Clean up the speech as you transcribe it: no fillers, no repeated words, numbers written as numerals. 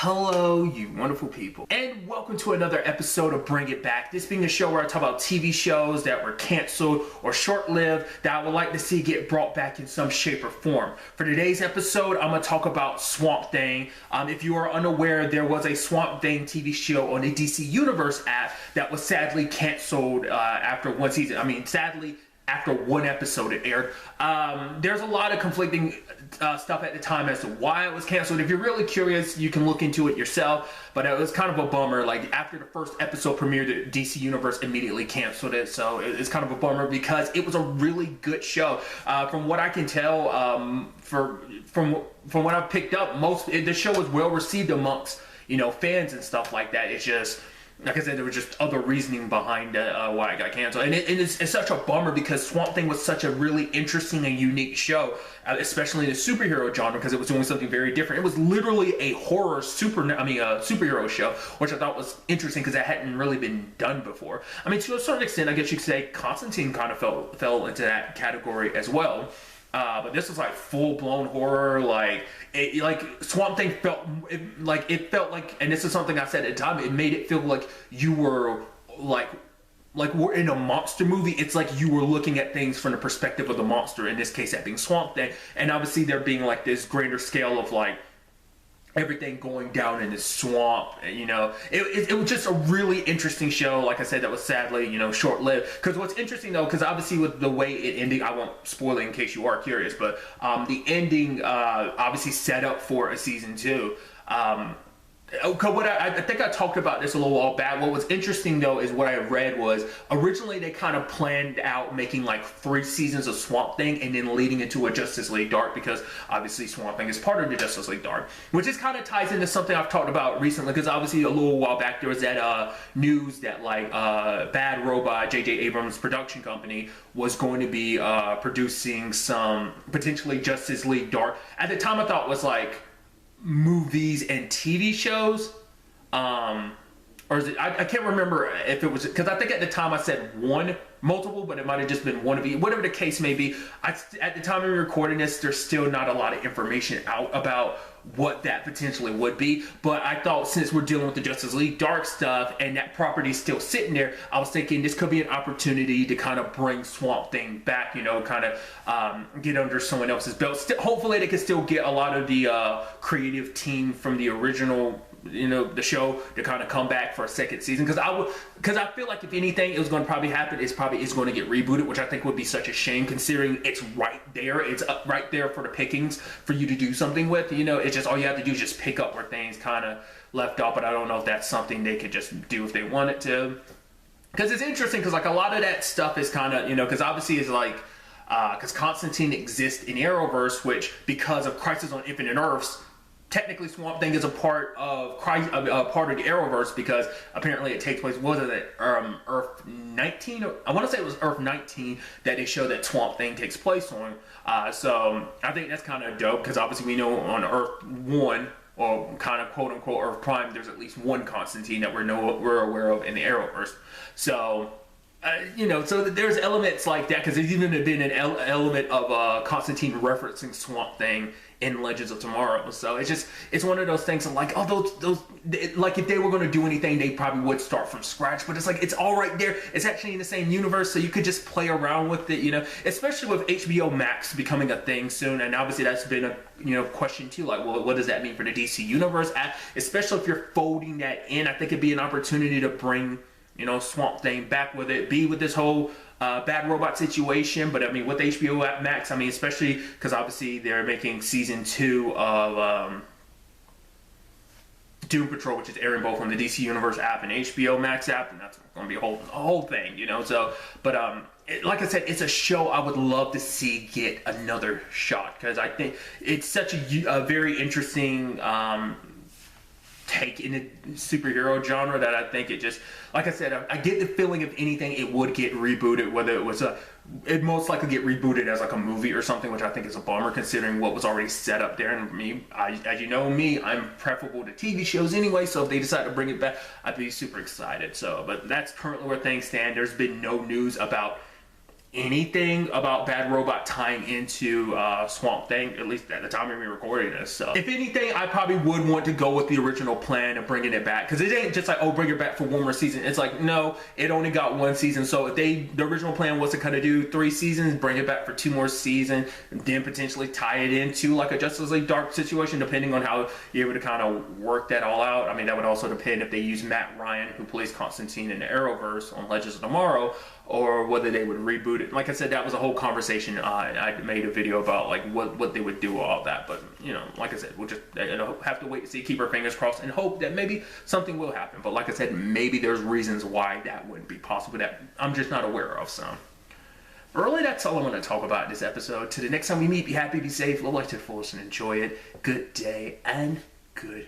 Hello, you wonderful people, and welcome to another episode of Bring It Back. This being a show where I talk about TV shows that were canceled or short-lived that I would like to see get brought back in some shape or form. For today's episode, I'm going to talk about Swamp Thing. If you are unaware, there was a Swamp Thing TV show on the DC Universe app that was sadly canceled after one season. Sadly, after one episode it aired. There's a lot of conflicting stuff at the time as to why it was canceled. If you're really curious, you can look into it yourself, but it was kind of a bummer. Like, after the first episode premiered, the DC Universe immediately canceled it, so it's kind of a bummer because it was a really good show. From what I can tell, from what I've picked up, the show was well received amongst fans and stuff like that. It's just, like I said, there was just other reasoning behind why it got canceled. And it's such a bummer because Swamp Thing was such a really interesting and unique show, especially in the superhero genre, because it was doing something very different. It was literally a horror superhero show, which I thought was interesting because that hadn't really been done before. To a certain extent, I guess you could say Constantine kind of fell into that category as well. But this was like full-blown horror. Swamp Thing felt like, and this is something I said at the time, it made it feel like you were like we're in a monster movie. It's like you were looking at things from the perspective of the monster, in this case that being Swamp Thing, and obviously there being like this greater scale of like everything going down in this swamp. It was just a really interesting show, like I said, that was sadly short-lived. Because what's interesting though, because obviously with the way it ended, I won't spoil it in case you are curious, but the ending obviously set up for a season 2. I think I talked about this a little while back. What was interesting though is what I read was originally they kind of planned out making like 3 seasons of Swamp Thing and then leading into a Justice League Dark, because obviously Swamp Thing is part of the Justice League Dark, which is kind of ties into something I've talked about recently, because obviously a little while back there was that news that Bad Robot, J.J. Abrams' production company, was going to be producing some potentially Justice League Dark. At the time I thought it was like movies and TV shows, or is it, I can't remember if it was, because I think at the time I said multiple, but it might have just been one of each. Whatever the case may be, at the time of recording this, there's still not a lot of information out about what that potentially would be. But I thought, since we're dealing with the Justice League Dark stuff and that property's still sitting there, I was thinking this could be an opportunity to kind of bring Swamp Thing back, get under someone else's belt. Hopefully they can still get a lot of the creative team from the original the show to kind of come back for a second season, because I feel like if anything it was going to probably happen, it's going to get rebooted, which I think would be such a shame, considering it's right there. It's right there for the pickings for you to do something with. It's just all you have to do is just pick up where things kind of left off. But I don't know if that's something they could just do if they wanted to, because it's interesting, because like a lot of that stuff is kind of because obviously it's like because Constantine exists in Arrowverse, which, because of Crisis on Infinite Earths, technically Swamp Thing is a part of the Arrowverse, because apparently it takes place, Earth 19? I want to say it was Earth 19 that they show that Swamp Thing takes place on. So I think that's kind of dope, because obviously we know on Earth 1, or kind of quote unquote Earth Prime, there's at least one Constantine that we're aware of in the Arrowverse. So so there's elements like that, because there's even been an element of Constantine referencing Swamp Thing in Legends of Tomorrow. So it's one of those things of like, like if they were going to do anything, they probably would start from scratch, but it's like, it's all right there. It's actually in the same universe, so you could just play around with it, especially with HBO Max becoming a thing soon. And obviously that's been a question too, like, well, what does that mean for the DC Universe app? Especially if you're folding that in, I think it'd be an opportunity to bring Swamp Thing back with it, be with this whole Bad Robot situation. But with HBO Max, especially because obviously they're making season 2 of Doom Patrol, which is airing both on the DC Universe app and HBO Max app, and that's going to be a whole thing, So, but like I said, it's a show I would love to see get another shot, because I think it's such a very interesting take in the superhero genre that I think it just, like I said, I get the feeling if anything it would get rebooted, whether it was it'd most likely get rebooted as like a movie or something, which I think is a bummer considering what was already set up there. And as you know me, I'm preferable to TV shows anyway, so if they decide to bring it back, I'd be super excited. So, but that's currently where things stand. There's been no news about anything about Bad Robot tying into Swamp Thing, at least at the time of me recording this. So if anything, I probably would want to go with the original plan of bringing it back, because it ain't just like, oh, bring it back for one more season. It's like, no, it only got one season. So if the original plan was to kind of do 3 seasons, bring it back for 2 more seasons, then potentially tie it into like a Justice League Dark situation, depending on how you're able to kind of work that all out. I mean, that would also depend if they use Matt Ryan, who plays Constantine in the Arrowverse on Legends of Tomorrow, or whether they would reboot it. Like I said, that was a whole conversation. I made a video about like what they would do with all that. But you know, like I said, we'll just have to wait to see, keep our fingers crossed, and hope that maybe something will happen. But like I said, maybe there's reasons why that wouldn't be possible that I'm just not aware of. So really, that's all I want to talk about in this episode. Till the next time we meet, be happy, be safe, live life to the fullest, and enjoy it. Good day and good